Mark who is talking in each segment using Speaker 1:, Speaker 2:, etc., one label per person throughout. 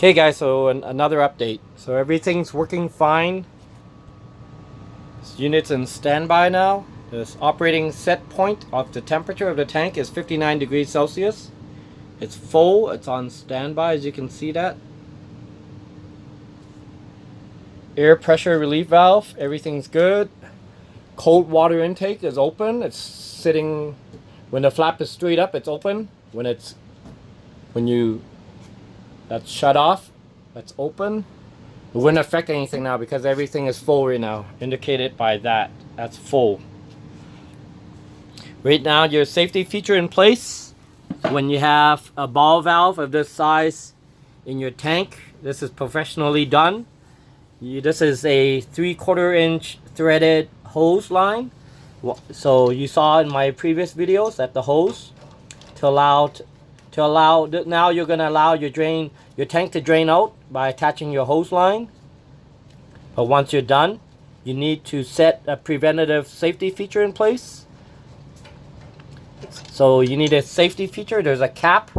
Speaker 1: Okay guys, so another update. So everything's working fine. This unit's in standby now. This operating set point of the temperature of the tank is 59 degrees Celsius. It's full, it's on standby, as you can see that. Air pressure relief valve, everything's good. Cold water intake is open. It's sitting, when the flap is straight up, it's open. That's shut off, that's open. It wouldn't affect anything now because everything is full right now, indicated by that. That's full. Right now, your safety feature in place, when you have a ball valve of this size in your tank, this is professionally done. This is a 3/4 inch threaded hose line. So you saw in my previous videos that the hose now you're going to allow your tank to drain out by attaching your hose line. But once you're done, you need to set a preventative safety feature in place. So you need a safety feature. There's a cap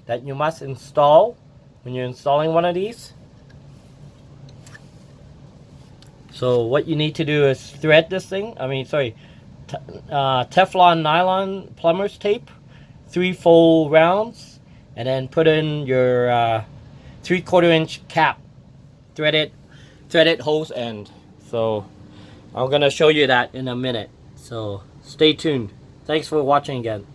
Speaker 1: that you must install when you're installing one of these. So what you need to do is thread this thing. Teflon nylon plumber's tape, 3 full rounds, and then put in your 3/4 inch cap, threaded hose end. So I'm gonna show you that in a minute. So stay tuned. Thanks for watching again.